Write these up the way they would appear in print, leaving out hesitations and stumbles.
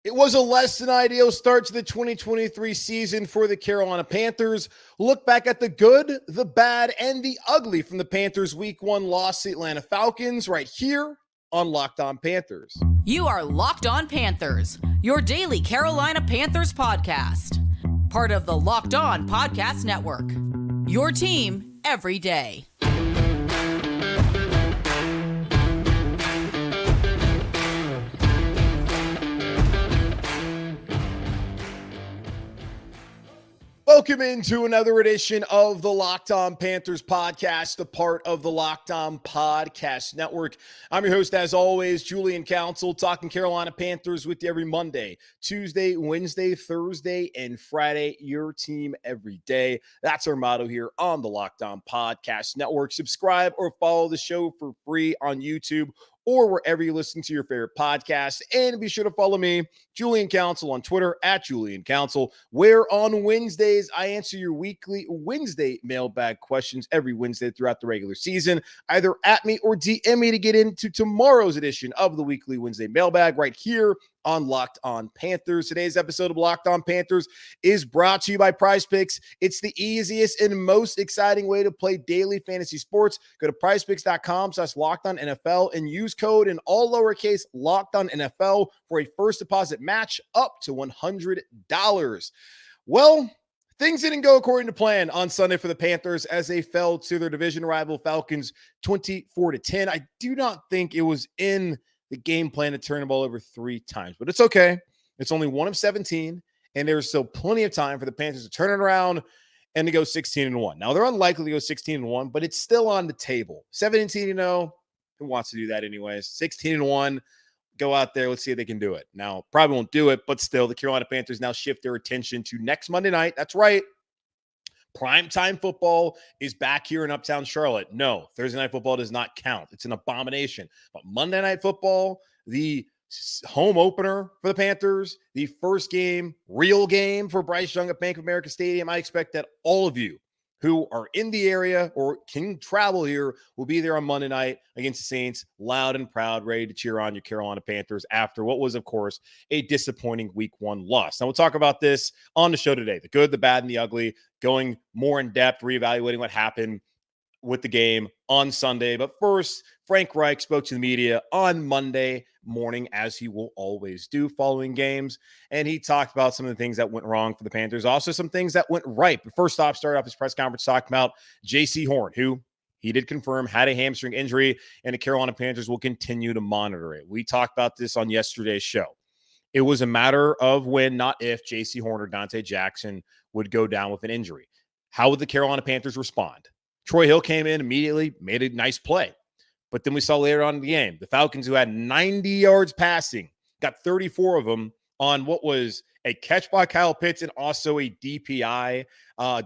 It was a less than ideal start to the 2023 season for the Carolina Panthers. Look back at the good, the bad, and the ugly from the Panthers' Week 1 loss to the Atlanta Falcons right here on Locked On Panthers. You are Locked On Panthers, your daily Carolina Panthers podcast. Part of the Locked On Podcast Network, your team every day. Welcome into another edition of the Locked On Panthers podcast, a part of the Locked On Podcast Network. I'm your host, as always, Julian Council, talking Carolina Panthers with you every Monday, Tuesday, Wednesday, Thursday, and Friday. Your team every day. That's our motto here on the Locked On Podcast Network. Subscribe or follow the show for free on YouTube or wherever you listen to your favorite podcast. And be sure to follow me, Julian Council, on Twitter at Julian Council, where on Wednesdays I answer your weekly Wednesday mailbag questions every Wednesday throughout the regular season. Either at me or DM me to get into tomorrow's edition of the weekly Wednesday mailbag right here on Locked On Panthers. Today's episode of Locked On Panthers is brought to you by PrizePicks. It's the easiest and most exciting way to play daily fantasy sports. Go to prizepicks.com/LockedOnNFL and use code in all lowercase LockedOnNFL for a first deposit match up to $100. Well, things didn't go according to plan on Sunday for the Panthers as they fell to their division rival Falcons 24-10. I do not think it was in the game plan to turn the ball over 3 times, but it's okay. It's only 1 of 17, and there's still plenty of time for the Panthers to turn it around and to go 16-1. Now, they're unlikely to go 16-1, but it's still on the table. 17-0, who wants to do that anyways? 16-1, go out there. Let's see if they can do it. Now, probably won't do it, but still, the Carolina Panthers now shift their attention to next Monday night. That's right. Primetime football is back here in Uptown Charlotte. No, Thursday night football does not count. It's an abomination. But Monday night football, the home opener for the Panthers, the first game, real game for Bryce Young at Bank of America Stadium. I expect that all of you who are in the area or can travel here will be there on Monday night against the Saints, loud and proud, ready to cheer on your Carolina Panthers after what was, of course, a disappointing Week 1 loss. Now, we'll talk about this on the show today, the good, the bad, and the ugly, going more in depth, reevaluating what happened with the game on Sunday. But first, Frank Reich spoke to the media on Monday morning, as he will always do following games. And he talked about some of the things that went wrong for the Panthers, also some things that went right. But first off, started off his press conference talking about Jase Horn, who he did confirm had a hamstring injury, and the Carolina Panthers will continue to monitor it. We talked about this on yesterday's show. It was a matter of when, not if, Jase Horn or Dante Jackson would go down with an injury. How would the Carolina Panthers respond? Troy Hill came in immediately, made a nice play. But then we saw later on in the game, the Falcons, who had 90 yards passing, got 34 of them on what was a catch by Kyle Pitts and also a DPI,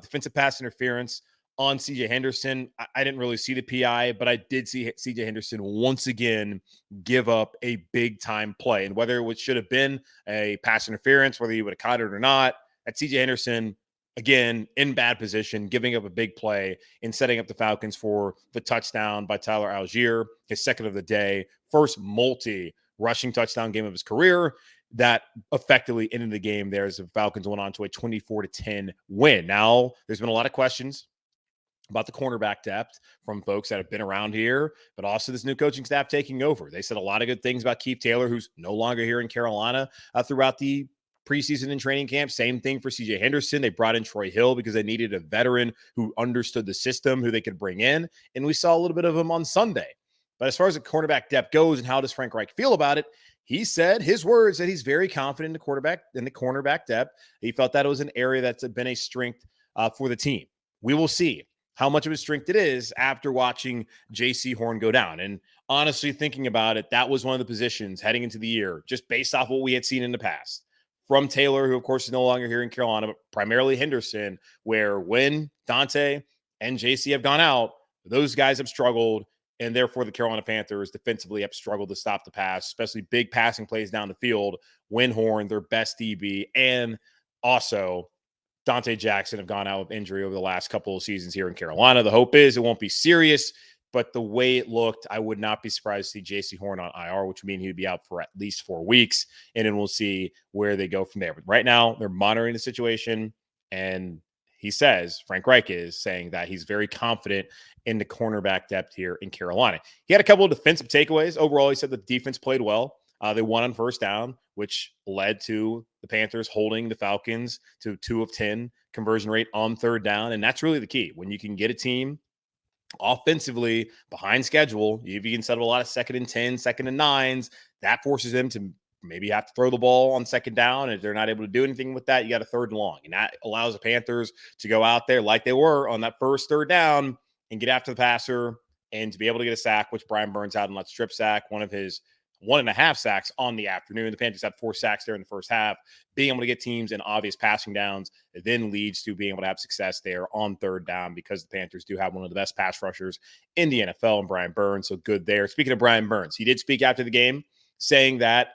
defensive pass interference on C.J. Henderson. I didn't really see the PI, but I did see C.J. Henderson once again give up a big-time play. And whether it should have been a pass interference, whether he would have caught it or not, at C.J. Henderson, again, in bad position, giving up a big play and setting up the Falcons for the touchdown by Tyler Algier, his second of the day, first multi-rushing touchdown game of his career that effectively ended the game there as the Falcons went on to a 24-10 win. Now, there's been a lot of questions about the cornerback depth from folks that have been around here, but also this new coaching staff taking over. They said a lot of good things about Keith Taylor, who's no longer here in Carolina, throughout the preseason and training camp. Same thing for C.J. Henderson. They brought in Troy Hill because they needed a veteran who understood the system, who they could bring in. And we saw a little bit of him on Sunday. But as far as the cornerback depth goes and how does Frank Reich feel about it, he said his words that he's very confident in the cornerback depth. He felt that it was an area that's been a strength for the team. We will see how much of a strength it is after watching Jase Horn go down. And honestly, thinking about it, that was one of the positions heading into the year, just based off what we had seen in the past. From Taylor, who, of course, is no longer here in Carolina, but primarily Henderson, where when Dante and Jase have gone out, those guys have struggled, and therefore the Carolina Panthers defensively have struggled to stop the pass, especially big passing plays down the field when Horn, their best DB, and also Dante Jackson have gone out with injury over the last couple of seasons here in Carolina. The hope is it won't be serious. But the way it looked, I would not be surprised to see J.C. Horn on IR, which would mean he would be out for at least 4 weeks. And then we'll see where they go from there. But right now, they're monitoring the situation. And he says, Frank Reich is saying that he's very confident in the cornerback depth here in Carolina. He had a couple of defensive takeaways. Overall, he said the defense played well. They won on first down, which led to the Panthers holding the Falcons to 2 of 10 conversion rate on third down. And that's really the key. When you can get a team offensively behind schedule, if you can set up a lot of 2nd and 10, 2nd and 9s, that forces them to maybe have to throw the ball on 2nd down. And if they're not able to do anything with that, you got a 3rd and long. And that allows the Panthers to go out there like they were on that first 3rd down and get after the passer and to be able to get a sack, which Brian Burns had on that strip sack, one of his 1.5 sacks on the afternoon. The Panthers had 4 sacks there in the first half. Being able to get teams in obvious passing downs then leads to being able to have success there on 3rd down because the Panthers do have one of the best pass rushers in the NFL and Brian Burns. So good there. Speaking of Brian Burns, he did speak after the game saying that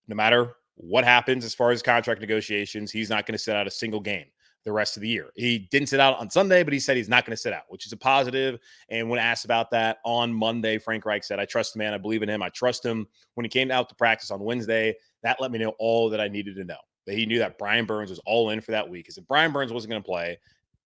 no matter what happens as far as contract negotiations, he's not going to sit out a single game the rest of the year. He didn't sit out on Sunday, but he said he's not going to sit out, which is a positive. And when asked about that on Monday, Frank Reich said, I trust the man. I believe in him. I trust him. When he came out to practice on Wednesday, that let me know all that I needed to know. That he knew that Brian Burns was all in for that week. Because if Brian Burns wasn't going to play,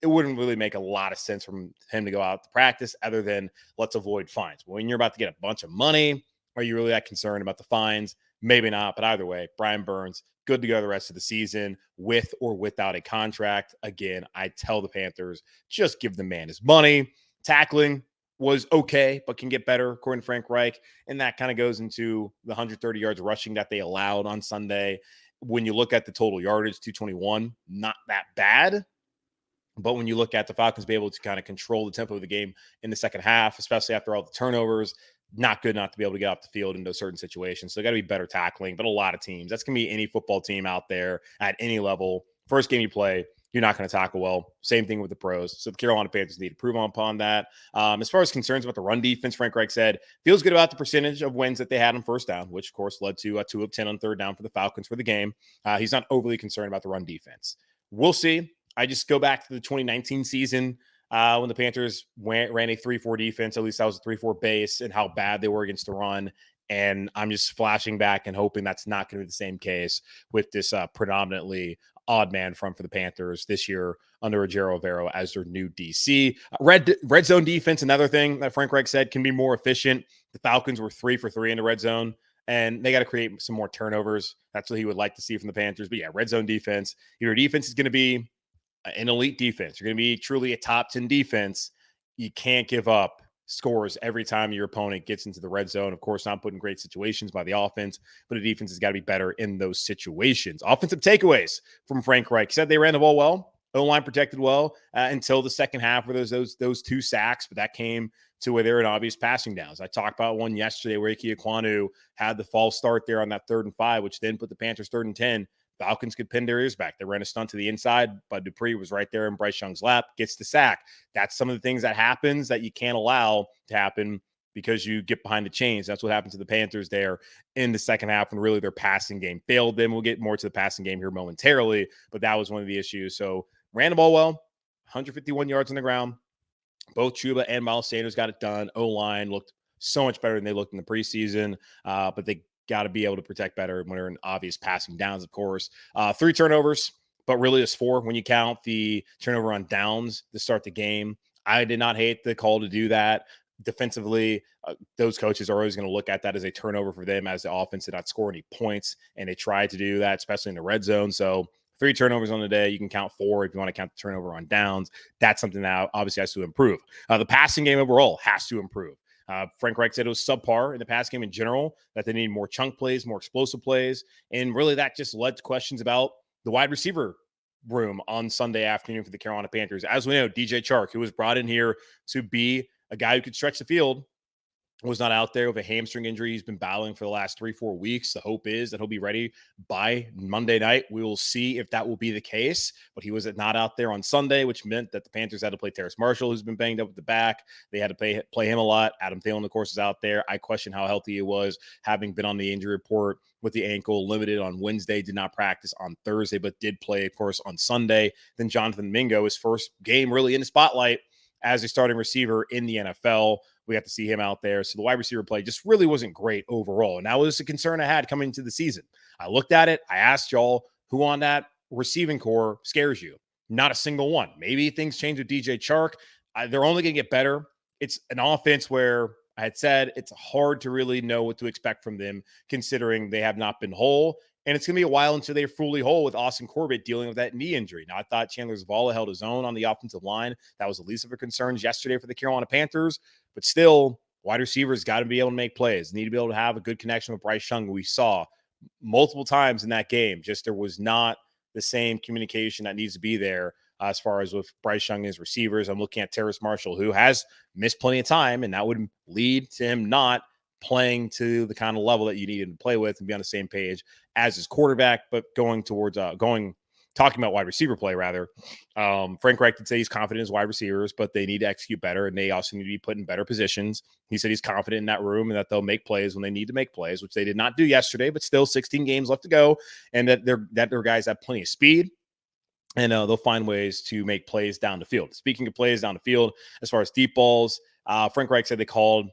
it wouldn't really make a lot of sense for him to go out to practice other than let's avoid fines. When you're about to get a bunch of money, are you really that concerned about the fines? Maybe not. But either way, Brian Burns, good to go the rest of the season with or without a contract. Again, I tell the Panthers, just give the man his money. Tackling was okay, but can get better, according to Frank Reich. And that kind of goes into the 130 yards rushing that they allowed on Sunday. When you look at the total yardage, 221, not that bad. But when you look at the Falcons be able to kind of control the tempo of the game in the second half, especially after all the turnovers, not good not to be able to get off the field into certain situations. So got to be better tackling. But a lot of teams, that's going to be any football team out there at any level. First game you play, you're not going to tackle well. Same thing with the pros. So the Carolina Panthers need to prove upon that. As far as concerns about the run defense, Frank Reich said, feels good about the percentage of wins that they had on first down, which of course led to a 2 of 10 on third down for the Falcons for the game. He's not overly concerned about the run defense. We'll see. I just go back to the 2019 season when the Panthers ran a 3-4 defense. At least that was a 3-4 base, and how bad they were against the run. And I'm just flashing back and hoping that's not going to be the same case with this predominantly odd man front for the Panthers this year under Ejiro Evero as their new DC. Red zone defense, another thing that Frank Reich said can be more efficient. The Falcons were 3 for 3 in the red zone, and they got to create some more turnovers. That's what he would like to see from the Panthers. But yeah, red zone defense. Your defense is going to be an elite defense. You're going to be truly a top 10 defense. You can't give up scores every time your opponent gets into the red zone. Of course, not put in great situations by the offense, but the defense has got to be better in those situations. Offensive takeaways from Frank Reich. He said they ran the ball well. O-line protected well until the second half where those 2 sacks, but that came to where they're in obvious passing downs. I talked about one yesterday where Ike Ekwonu had the false start there on that 3rd and 5, which then put the Panthers 3rd and 10. Falcons could pin their ears back. They ran a stunt to the inside, but Dupree was right there in Bryce Young's lap, gets the sack. That's some of the things that happens that you can't allow to happen because you get behind the chains. That's what happened to the Panthers there in the second half when really their passing game failed them. We'll get more to the passing game here momentarily, but that was one of the issues. So ran the ball well, 151 yards on the ground. Both Chuba and Miles Sanders got it done. O-line looked so much better than they looked in the preseason, but they got to be able to protect better when they're in obvious passing downs, of course. 3 turnovers, but really it's 4 when you count the turnover on downs to start the game. I did not hate the call to do that. Defensively, those coaches are always going to look at that as a turnover for them as the offense did not score any points, and they tried to do that, especially in the red zone. So 3 turnovers on the day. You can count 4 if you want to count the turnover on downs. That's something that obviously has to improve. The passing game overall has to improve. Frank Reich said it was subpar in the pass game in general, that they need more chunk plays, more explosive plays. And really that just led to questions about the wide receiver room on Sunday afternoon for the Carolina Panthers. As we know, DJ Chark, who was brought in here to be a guy who could stretch the field, was not out there with a hamstring injury. He's been battling for the last 3-4 weeks. The hope is that he'll be ready by Monday night. We will see if that will be the case, but he was not out there on Sunday, which meant that the Panthers had to play Terrace Marshall, who's been banged up at the back. They had to play him a lot. Adam Thielen, of course, is out there. I question how healthy he was, having been on the injury report with the ankle, limited on Wednesday, did not practice on Thursday, but did play, of course, on Sunday. Then Jonathan Mingo, his first game really in the spotlight as a starting receiver in the NFL, We got to see him out there. So the wide receiver play just really wasn't great overall. And that was a concern I had coming into the season. I looked at it. I asked y'all, who on that receiving core scares you? Not a single one. Maybe things change with DJ Chark. They're only going to get better. It's an offense where I had said it's hard to really know what to expect from them, considering they have not been whole. And it's going to be a while until they're fully whole with Austin Corbett dealing with that knee injury. Now, I thought Chandler Zavala held his own on the offensive line. That was the least of our concerns yesterday for the Carolina Panthers. But still, wide receivers got to be able to make plays. Need to be able to have a good connection with Bryce Young. We saw multiple times in that game, just there was not the same communication that needs to be there as far as with Bryce Young and his receivers. I'm looking at Terrace Marshall, who has missed plenty of time, and that would lead to him not playing to the kind of level that you need him to play with and be on the same page as his quarterback. But going towards talking about wide receiver play, rather, Frank Reich did say he's confident in his wide receivers, but they need to execute better, and they also need to be put in better positions. He said he's confident in that room and that they'll make plays when they need to make plays, which they did not do yesterday, but still 16 games left to go, and that their guys have plenty of speed, and they'll find ways to make plays down the field. Speaking of plays down the field, as far as deep balls, Frank Reich said they called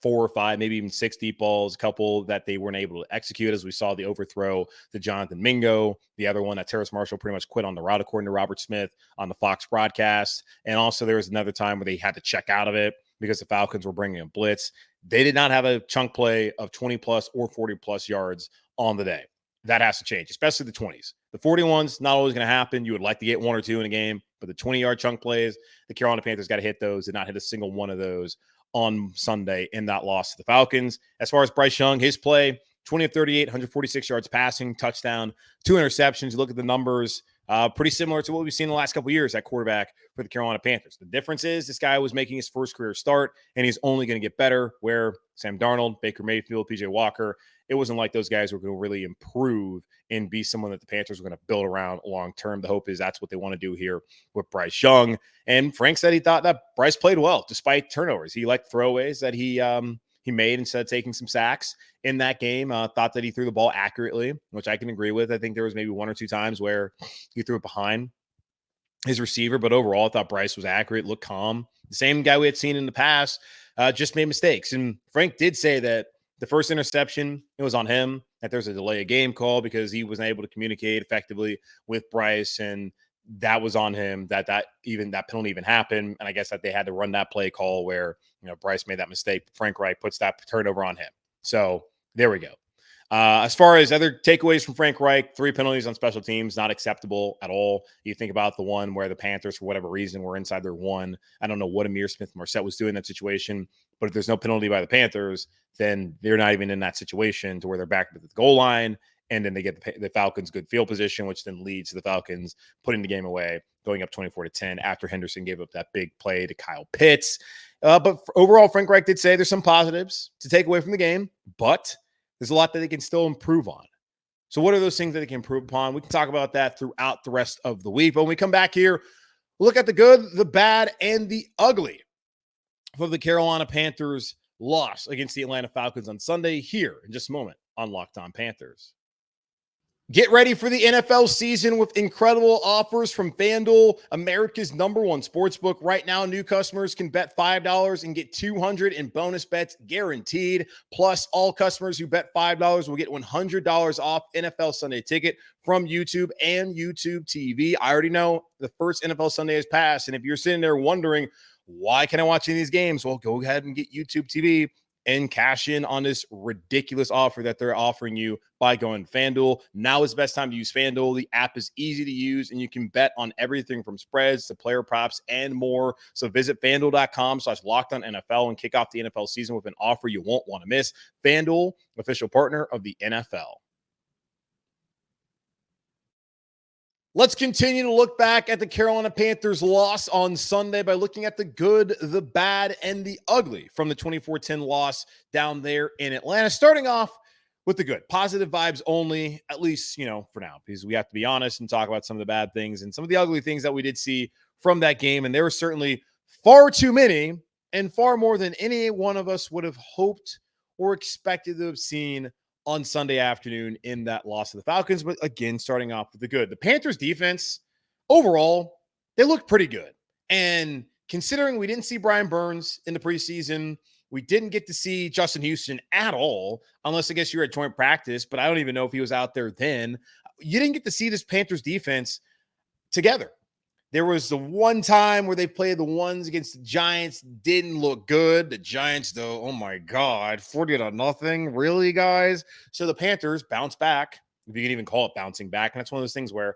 4 or 5, maybe even 6 deep balls, a couple that they weren't able to execute, as we saw the overthrow to Jonathan Mingo, the other one that Terrace Marshall pretty much quit on the route, according to Robert Smith on the Fox broadcast. And also there was another time where they had to check out of it because the Falcons were bringing a blitz. They did not have a chunk play of 20-plus or 40-plus yards on the day. That has to change, especially the 20s. The 41s, not always going to happen. You would like to get 1 or 2 in a game, but the 20-yard chunk plays, the Carolina Panthers got to hit those, did not hit a single one of those on Sunday in that loss to the Falcons. As far as Bryce Young, his play, 20 of 38, 146 yards passing, touchdown, 2 interceptions. You look at the numbers, pretty similar to what we've seen in the last couple of years at quarterback for the Carolina Panthers. The difference is this guy was making his first career start, and he's only going to get better, where Sam Darnold, Baker Mayfield, PJ Walker, it wasn't like those guys were going to really improve and be someone that the Panthers were going to build around long term. The hope is that's what they want to do here with Bryce Young. And Frank said he thought that Bryce played well despite turnovers. He liked throwaways that he made instead of taking some sacks in that game. Thought that he threw the ball accurately, which I can agree with. I think there was maybe 1 or 2 times where he threw it behind his receiver, but overall I thought Bryce was accurate, looked calm. The same guy we had seen in the past, just made mistakes. And Frank did say that the first interception, it was on him, that there's a delay of game call because he wasn't able to communicate effectively with Bryce, and that was on him, that penalty even happened. And I guess that they had to run that play call where, Bryce made that mistake. Frank Reich puts that turnover on him. So there we go. As far as other takeaways from Frank Reich, 3 penalties on special teams, not acceptable at all. You think about the one where the Panthers, for whatever reason, were inside their 1. I don't know what Amir Smith-Marset was doing in that situation, but if there's no penalty by the Panthers, then they're not even in that situation to where they're back at the goal line, and then they get the Falcons good field position, which then leads to the Falcons putting the game away, going up 24-10 after Henderson gave up that big play to Kyle Pitts. But overall, Frank Reich did say there's some positives to take away from the game, but there's a lot that they can still improve on. So what are those things that they can improve upon? We can talk about that throughout the rest of the week. But when we come back here, we'll look at the good, the bad, and the ugly for the Carolina Panthers loss against the Atlanta Falcons on Sunday here in just a moment on Locked On Panthers. Get ready for the NFL season with incredible offers from FanDuel, America's #1 sportsbook. Right now, new customers can bet $5 and get $200 in bonus bets guaranteed. Plus, all customers who bet $5 will get $100 off NFL Sunday Ticket from YouTube and YouTube TV. I already know the first NFL Sunday has passed, and if you're sitting there wondering, why can I watch any of these games? Well, go ahead and get YouTube TV and cash in on this ridiculous offer that they're offering you by going to FanDuel. Now is the best time to use FanDuel. The app is easy to use, and you can bet on everything from spreads to player props and more. So visit FanDuel.com/LockedOnNFL and kick off the NFL season with an offer you won't want to miss. FanDuel, official partner of the NFL. Let's continue to look back at the Carolina Panthers loss on Sunday by looking at the good, the bad, and the ugly from the 24-10 loss down there in Atlanta. Starting off with the good. Positive vibes only, at least, for now, because we have to be honest and talk about some of the bad things and some of the ugly things that we did see from that game. And there were certainly far too many and far more than any one of us would have hoped or expected to have seen on Sunday afternoon in that loss to the Falcons. But again, starting off with the good. The Panthers defense, overall, they looked pretty good. And considering we didn't see Brian Burns in the preseason, We didn't get to see Justin Houston at all, unless I guess you were at joint practice, but I don't even know if he was out there then. You didn't get to see this Panthers defense together. There was the one time where they played the ones against the Giants, didn't look good. The Giants, though, oh my God, 40-0. Really, guys? So the Panthers bounced back, if you can even call it bouncing back. And that's one of those things where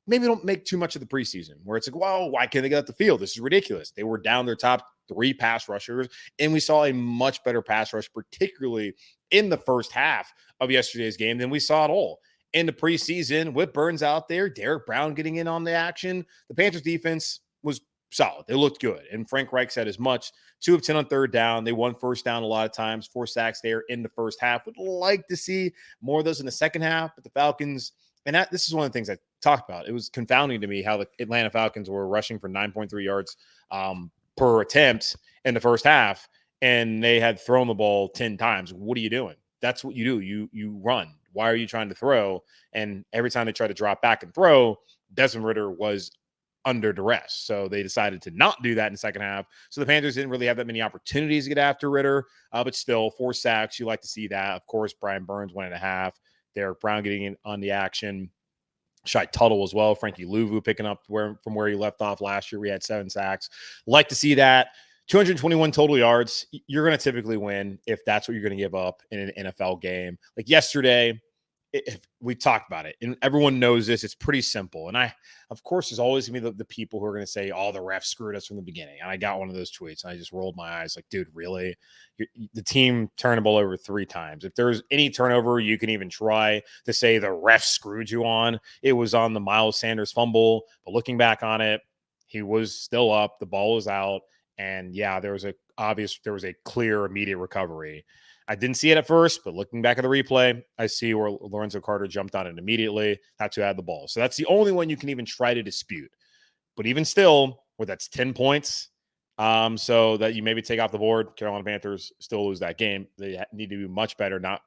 maybe don't make too much of the preseason, where it's like, well, why can't they get out the field? This is ridiculous. They were down their top 3 pass rushers, and we saw a much better pass rush, particularly in the first half of yesterday's game than we saw at all. In the preseason, with Burns out there, Derek Brown getting in on the action, the Panthers defense was solid. They looked good. And Frank Reich said as much. 2 of 10 on third down. They won first down a lot of times, 4 sacks there in the first half. Would like to see more of those in the second half, but the Falcons, and this is one of the things I talked about. It was confounding to me how the Atlanta Falcons were rushing for 9.3 yards per attempt in the first half, and they had thrown the ball 10 times. What are you doing? That's what you do. You run. Why are you trying to throw? And every time they tried to drop back and throw, Desmond Ridder was under duress. So they decided to not do that in the second half. So the Panthers didn't really have that many opportunities to get after Ridder, but still 4 sacks. You like to see that. Of course, Brian Burns 1.5. Derek Brown getting in on the action. Shai Tuttle as well. Frankie Louvu picking up from where he left off last year. We had 7 sacks. Like to see that. 221 total yards. You're going to typically win if that's what you're going to give up in an NFL game. Like yesterday, if we talked about it, and everyone knows this, it's pretty simple. And of course, there's always going to be the people who are going to say, oh, the refs screwed us from the beginning. And I got one of those tweets, and I just rolled my eyes like, dude, really? The team turned the ball over 3 times. If there's any turnover you can even try to say the refs screwed you on, it was on the Miles Sanders fumble. But looking back on it, he was still up. The ball was out. And yeah, there was a clear immediate recovery. I didn't see it at first, but looking back at the replay, I see where Lorenzo Carter jumped on it immediately, had to add the ball. So that's the only one you can even try to dispute. But even still, where that's 10 points, so that you maybe take off the board, Carolina Panthers still lose that game. They need to do much better, not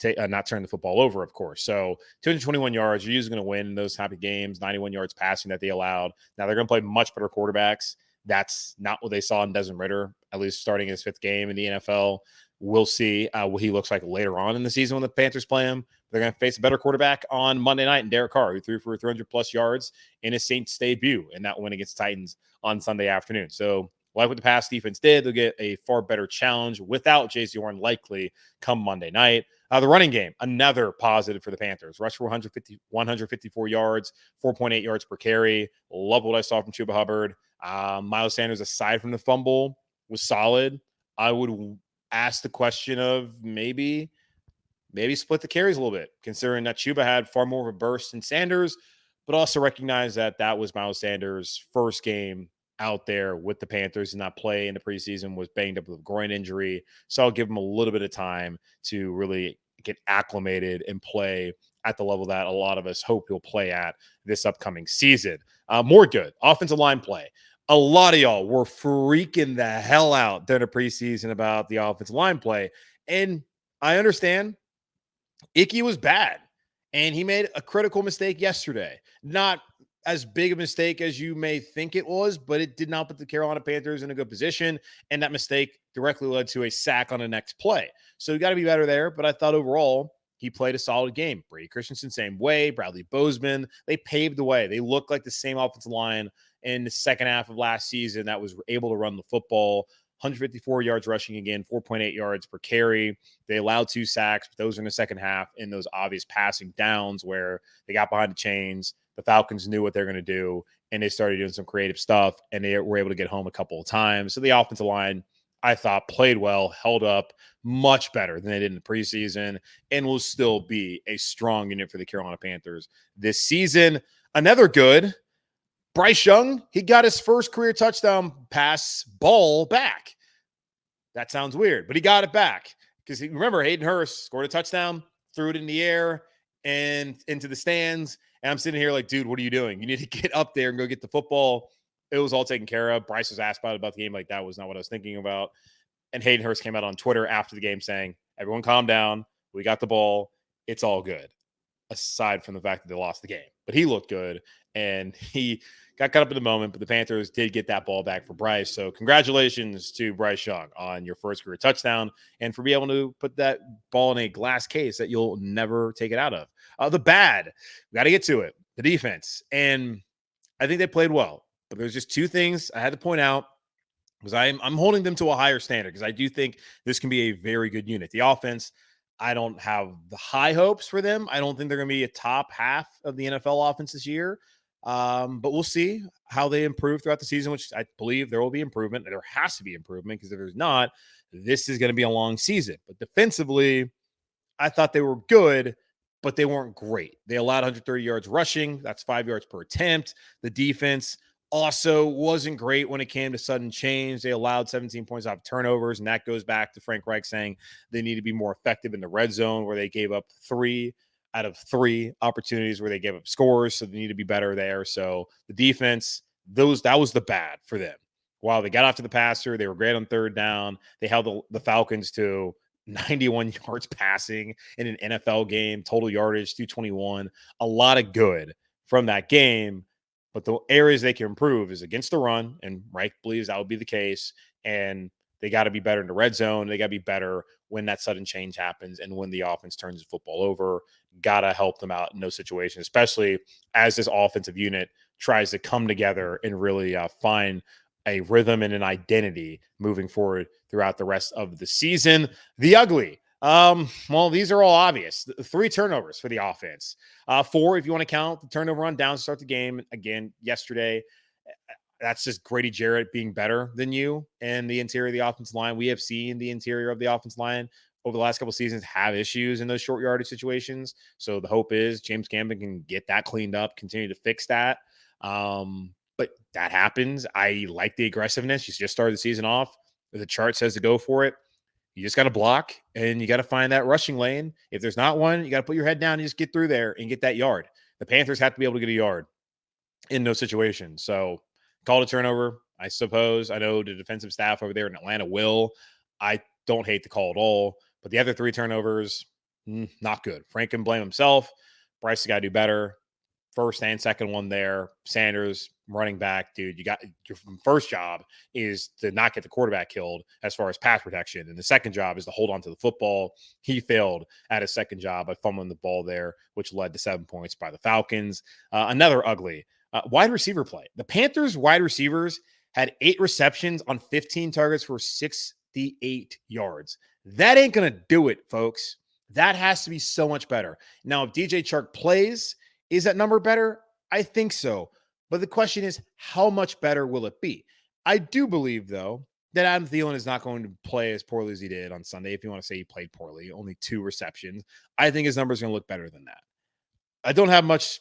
turn the football over, of course. So 221 yards, you're usually going to win in those type of games, 91 yards passing that they allowed. Now they're going to play much better quarterbacks. That's not what they saw in Desmond Ridder, at least starting his 5th game in the NFL. We'll see what he looks like later on in the season when the Panthers play him. They're going to face a better quarterback on Monday night in Derek Carr, who threw for 300-plus yards in his Saints debut in that win against the Titans on Sunday afternoon. So like what the pass defense did, they'll get a far better challenge without Jase Medical likely come Monday night. The running game, another positive for the Panthers. Rushed for 154 yards, 4.8 yards per carry. Love what I saw from Chuba Hubbard. Miles Sanders, aside from the fumble, was solid. I would ask the question of maybe split the carries a little bit, considering that Chuba had far more of a burst than Sanders, but also recognize that was Miles Sanders' first game out there with the Panthers, and not play in the preseason, was banged up with a groin injury. So I'll give him a little bit of time to really get acclimated and play at the level that a lot of us hope he'll play at this upcoming season. More good offensive line play. A lot of y'all were freaking the hell out during the preseason about the offensive line play. And I understand Icky was bad, and he made a critical mistake yesterday. Not as big a mistake as you may think it was, but it did not put the Carolina Panthers in a good position, and that mistake directly led to a sack on the next play. So you got to be better there, but I thought overall he played a solid game. Brady Christensen, same way. Bradley Bozeman, they paved the way. They looked like the same offensive line in the second half of last season that was able to run the football. 154 yards rushing again, 4.8 yards per carry. They allowed 2 sacks, but those are in the second half in those obvious passing downs where they got behind the chains. The Falcons knew what they're going to do, and they started doing some creative stuff, and they were able to get home a couple of times. So the offensive line, I thought, played well, held up much better than they did in the preseason, and will still be a strong unit for the Carolina Panthers this season. Another good, Bryce Young, he got his first career touchdown pass ball back. That sounds weird, but he got it back because remember, Hayden Hurst scored a touchdown, threw it in the air and into the stands. And I'm sitting here like, dude, what are you doing? You need to get up there and go get the football. It was all taken care of. Bryce was asked about the game. Like, that was not what I was thinking about. And Hayden Hurst came out on Twitter after the game saying, everyone calm down. We got the ball. It's all good. Aside from the fact that they lost the game. but he looked good, and he got caught up in the moment, but the Panthers did get that ball back for Bryce. So congratulations to Bryce Young on your first career touchdown and for being able to put that ball in a glass case that you'll never take it out of. The bad, we got to get to it, the defense. And I think they played well, but there's just two things I had to point out because I'm holding them to a higher standard because I do think this can be a very good unit. The offense, I don't have the high hopes for them. I don't think they're going to be a top half of the NFL offense this year. But we'll see how they improve throughout the season, which I believe there will be improvement. There has to be improvement because if there's not, this is going to be a long season. But defensively, I thought they were good, but they weren't great. They allowed 130 yards rushing. That's 5 yards per attempt. The defense also wasn't great when it came to sudden change. They allowed 17 points off turnovers, and that goes back to Frank Reich saying they need to be more effective in the red zone where they gave up 3 out of 3 opportunities where they gave up scores, so they need to be better there. So the defense, that was the bad for them. While they got off to the passer, they were great on third down. They held the Falcons to 91 yards passing in an NFL game, total yardage 221. A lot of good from that game. But the areas they can improve is against the run, and Reich believes that would be the case. And they got to be better in the red zone. They got to be better when that sudden change happens and when the offense turns the football over. Got to help them out in those situations, especially as this offensive unit tries to come together and really find a rhythm and an identity moving forward throughout the rest of the season. The ugly. Well, these are all obvious. 3 turnovers for the offense. 4, if you want to count the turnover on downs to start the game. Again, yesterday, that's just Grady Jarrett being better than you in the interior of the offensive line. We have seen the interior of the offensive line over the last couple of seasons have issues in those short yardage situations. So the hope is James Gambon can get that cleaned up, continue to fix that. But that happens. I like the aggressiveness. You just started the season off. The chart says to go for it. You just got to block and you got to find that rushing lane. If there's not one, you got to put your head down and just get through there and get that yard. The Panthers have to be able to get a yard in those situations. So call it a turnover, I suppose. I know the defensive staff over there in Atlanta will. I don't hate the call at all. But the other 3 turnovers, not good. Frank can blame himself. Bryce has got to do better. First and second one there. Sanders, running back, dude, you got your first job is to not get the quarterback killed as far as pass protection. And the second job is to hold on to the football. He failed at his second job by fumbling the ball there, which led to 7 points by the Falcons. Another ugly wide receiver play. The Panthers wide receivers had 8 receptions on 15 targets for 68 yards. That ain't going to do it, folks. That has to be so much better. Now, if DJ Chark plays, is that number better? I think so. But the question is, how much better will it be? I do believe, though, that Adam Thielen is not going to play as poorly as he did on Sunday. If you want to say he played poorly, only 2 receptions. I think his number is going to look better than that. I don't have much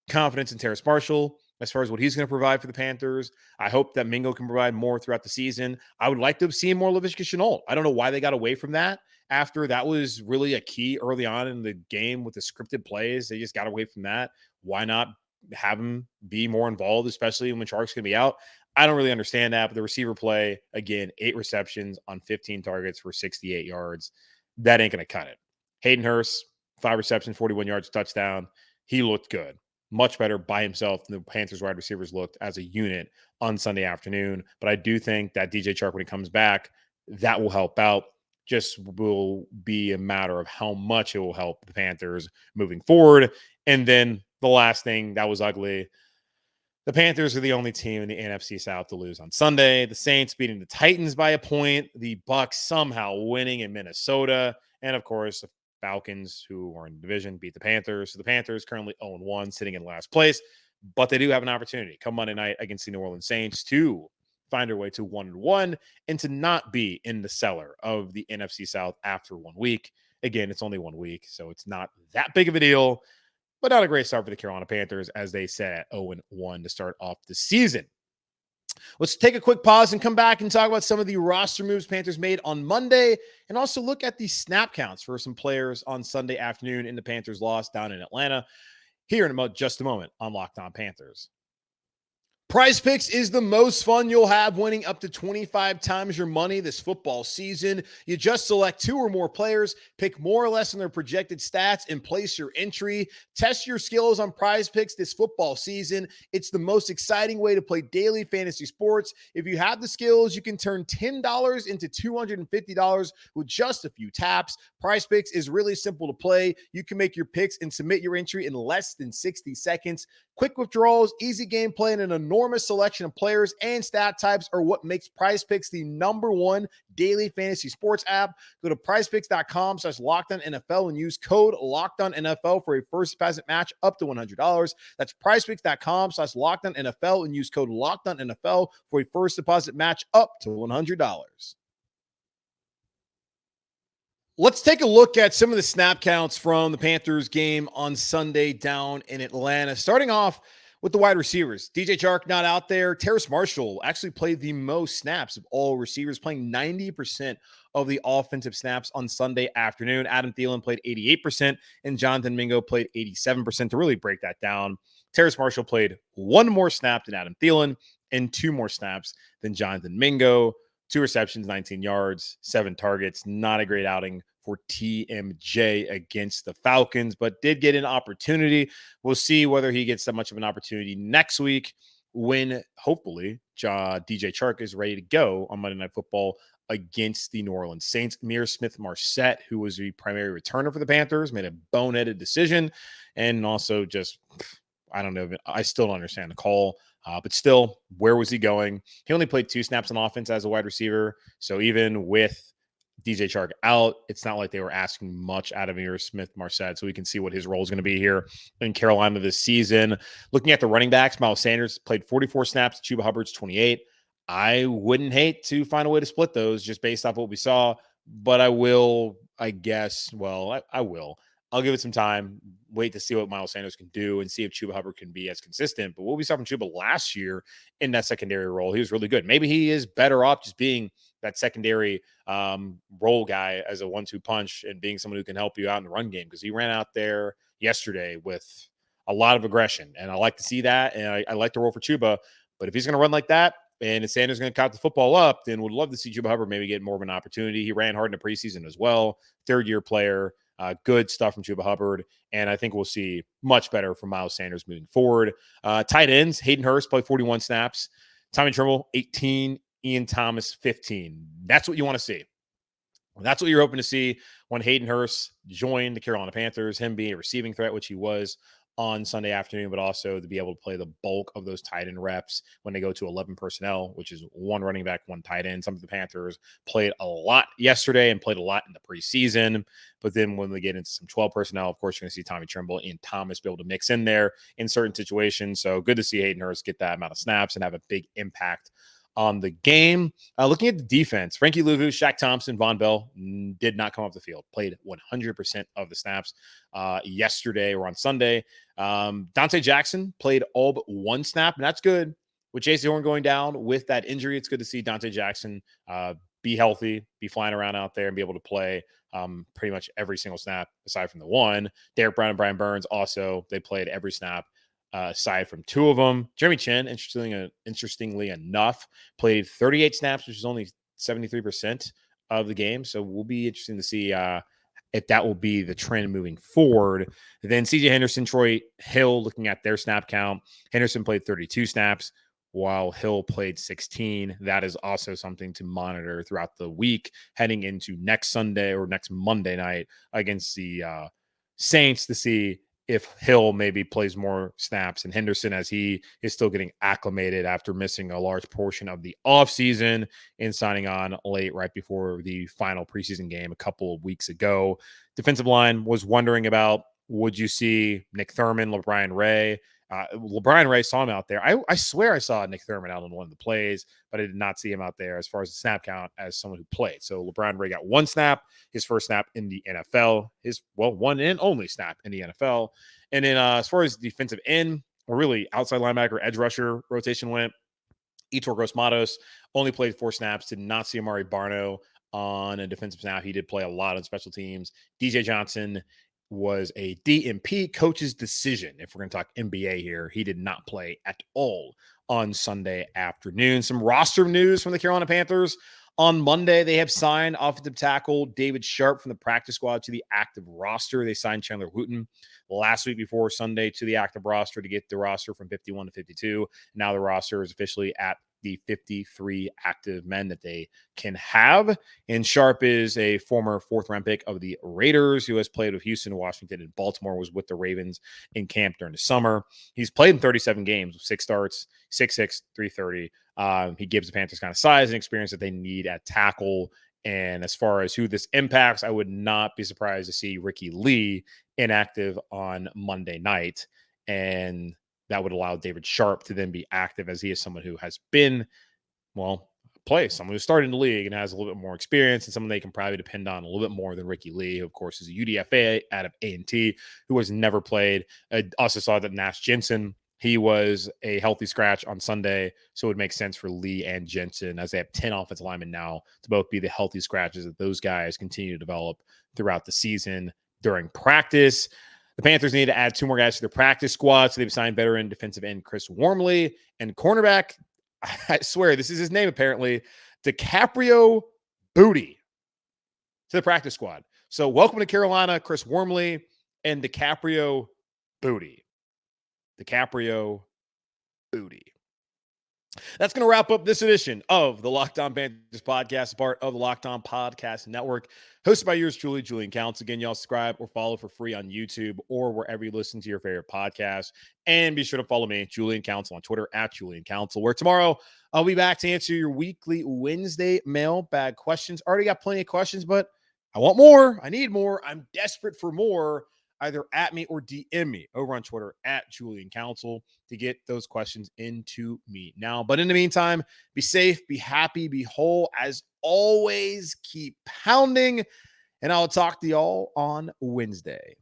confidence in Terrace Marshall as far as what he's going to provide for the Panthers. I hope that Mingo can provide more throughout the season. I would like to see more Laviska Shenault. I don't know why they got away from that after that was really a key early on in the game with the scripted plays. They just got away from that. Why not have him be more involved, especially when Chark's going to be out? I don't really understand that, but the receiver play, again, 8 receptions on 15 targets for 68 yards. That ain't going to cut it. Hayden Hurst, 5 receptions, 41 yards, touchdown. He looked good. Much better by himself than the Panthers wide receivers looked as a unit on Sunday afternoon. But I do think that DJ Chark, when he comes back, that will help out. Just will be a matter of how much it will help the Panthers moving forward. And then the last thing that was ugly, the Panthers are the only team in the NFC South to lose on Sunday. The Saints beating the Titans by a point. The Bucs somehow winning in Minnesota. And, of course, the Falcons, who are in the division, beat the Panthers. So the Panthers currently 0-1, sitting in last place. But they do have an opportunity come Monday night against the New Orleans Saints to find their way to 1-1 and to not be in the cellar of the NFC South after 1 week. Again, it's only 1 week, so it's not that big of a deal. But not a great start for the Carolina Panthers as they sat at 0-1 to start off the season. Let's take a quick pause and come back and talk about some of the roster moves Panthers made on Monday and also look at the snap counts for some players on Sunday afternoon in the Panthers loss down in Atlanta here in just a moment on Locked On Panthers. PrizePicks is the most fun you'll have, winning up to 25 times your money this football season. You just select 2 or more players, pick more or less on their projected stats, and place your entry. Test your skills on PrizePicks this football season. It's the most exciting way to play daily fantasy sports. If you have the skills, you can turn $10 into $250 with just a few taps. PrizePicks is really simple to play. You can make your picks and submit your entry in less than 60 seconds. Quick withdrawals, easy gameplay, and an enormous selection of players and stat types are what makes PrizePicks the #1 daily fantasy sports app. Go to prizepicks.com/LockedOnNFL and use code LockedOnNFL for a first deposit match up to $100. That's prizepicks.com/LockedOnNFL and use code LockedOnNFL for a first deposit match up to $100. Let's take a look at some of the snap counts from the Panthers game on Sunday down in Atlanta. Starting off with the wide receivers. DJ Chark not out there. Terrace Marshall actually played the most snaps of all receivers, playing 90% of the offensive snaps on Sunday afternoon. Adam Thielen played 88%, and Jonathan Mingo played 87%. To really break that down, Terrace Marshall played 1 more snap than Adam Thielen and 2 more snaps than Jonathan Mingo. 2 receptions, 19 yards, 7 targets. Not a great outing for TMJ against the Falcons, but did get an opportunity. We'll see whether he gets that much of an opportunity next week when hopefully DJ Chark is ready to go on Monday Night Football against the New Orleans Saints. Ihmir Smith-Marsette, who was the primary returner for the Panthers, made a boneheaded decision, and also just, I don't know, I still don't understand the call. But still, where was he going? He only played 2 snaps on offense as a wide receiver. So even with DJ Chark out, it's not like they were asking much out of Ihmir Smith-Marsette. So we can see what his role is going to be here in Carolina this season. Looking at the running backs, Miles Sanders played 44 snaps. Chuba Hubbard's 28. I wouldn't hate to find a way to split those just based off what we saw. But I will, I guess, I will. I'll give it some time, wait to see what Miles Sanders can do and see if Chuba Hubbard can be as consistent. But what we saw from Chuba last year in that secondary role, he was really good. Maybe he is better off just being that secondary role guy as a 1-2 punch and being someone who can help you out in the run game, because he ran out there yesterday with a lot of aggression. And I like to see that. And I like the role for Chuba. But if he's going to run like that, and if Sanders is going to count the football up, then would love to see Chuba Hubbard maybe get more of an opportunity. He ran hard in the preseason as well. 3rd-year player. Good stuff from Chuba Hubbard, and I think we'll see much better from Miles Sanders moving forward. Tight ends, Hayden Hurst played 41 snaps. Tommy Tremble, 18. Ian Thomas, 15. That's what you want to see. That's what you're hoping to see when Hayden Hurst joined the Carolina Panthers, him being a receiving threat, which he was on Sunday afternoon, but also to be able to play the bulk of those tight end reps when they go to 11 personnel, which is 1 running back, 1 tight end. Some of the Panthers played a lot yesterday and played a lot in the preseason. But then when we get into some 12 personnel, of course, you're going to see Tommy Tremble and Thomas be able to mix in there in certain situations. So good to see Hayden Hurst get that amount of snaps and have a big impact on the game. Looking at the defense, Frankie Louvu, Shaq Thompson, Von Bell did not come off the field. Played 100% of the snaps yesterday or on Sunday. Dante Jackson played all but 1 snap, and that's good. With Jase Horn going down with that injury, it's good to see Dante Jackson be healthy, be flying around out there, and be able to play pretty much every single snap aside from the 1. Derek Brown and Brian Burns also, they played every snap aside from 2 of them. Jeremy Chin, interestingly enough, played 38 snaps, which is only 73% of the game. So we'll be interesting to see if that will be the trend moving forward. Then CJ Henderson, Troy Hill, looking at their snap count. Henderson played 32 snaps, while Hill played 16. That is also something to monitor throughout the week, heading into next Sunday or next Monday night against the Saints, to see if Hill maybe plays more snaps and Henderson, as he is still getting acclimated after missing a large portion of the offseason and signing on late right before the final preseason game a couple of weeks ago. Defensive line was wondering about, would you see Nick Thurman, LeBron Ray? LeBron Ray saw him out there. I swear I saw Nick Thurman out on one of the plays, but I did not see him out there as far as the snap count as someone who played. So LeBron Ray got 1 snap, his first snap in the NFL, his 1 and only snap in the NFL. And then as far as defensive end, or really outside linebacker, edge rusher rotation went, Etor Gross-Matos only played 4 snaps, did not see Amari Barno on a defensive snap. He did play a lot on special teams. DJ Johnson was a DNP, coach's decision. If we're going to talk NBA here, he did not play at all on Sunday afternoon. Some roster news from the Carolina Panthers. On Monday, they have signed offensive tackle David Sharp from the practice squad to the active roster. They signed Chandler Wooten last week before Sunday to the active roster to get the roster from 51 to 52. Now the roster is officially at the 53 active men that they can have. And Sharp is a former fourth-round pick of the Raiders who has played with Houston, Washington, and Baltimore, was with the Ravens in camp during the summer. He's played in 37 games with 6 starts, 6'6", 330. He gives the Panthers kind of size and experience that they need at tackle. And as far as who this impacts, I would not be surprised to see Ricky Lee inactive on Monday night. And that would allow David Sharp to then be active, as he is someone who has been, someone who started in the league and has a little bit more experience, and someone they can probably depend on a little bit more than Ricky Lee, who, of course, is a UDFA out of A&T, who has never played. I also saw that Nash Jensen, he was a healthy scratch on Sunday, so it would make sense for Lee and Jensen, as they have 10 offensive linemen now, to both be the healthy scratches that those guys continue to develop throughout the season during practice. The Panthers need to add 2 more guys to their practice squad, so they've signed veteran defensive end Chris Wormley and cornerback, I swear this is his name apparently, DiCaprio Booty, to the practice squad. So welcome to Carolina, Chris Wormley and DiCaprio Booty. DiCaprio Booty. That's going to wrap up this edition of the Locked On Panthers podcast, part of the Locked On Podcast Network, hosted by yours truly, Julian Council. Again, y'all subscribe or follow for free on YouTube or wherever you listen to your favorite podcast. And be sure to follow me, Julian Council, on Twitter at Julian Council, where tomorrow I'll be back to answer your weekly Wednesday mailbag questions. Already got plenty of questions, but I want more. I need more. I'm desperate for more. Either at me or DM me over on Twitter at Julian Council to get those questions into me now. But in the meantime, be safe, be happy, be whole. As always, keep pounding, and I'll talk to y'all on Wednesday.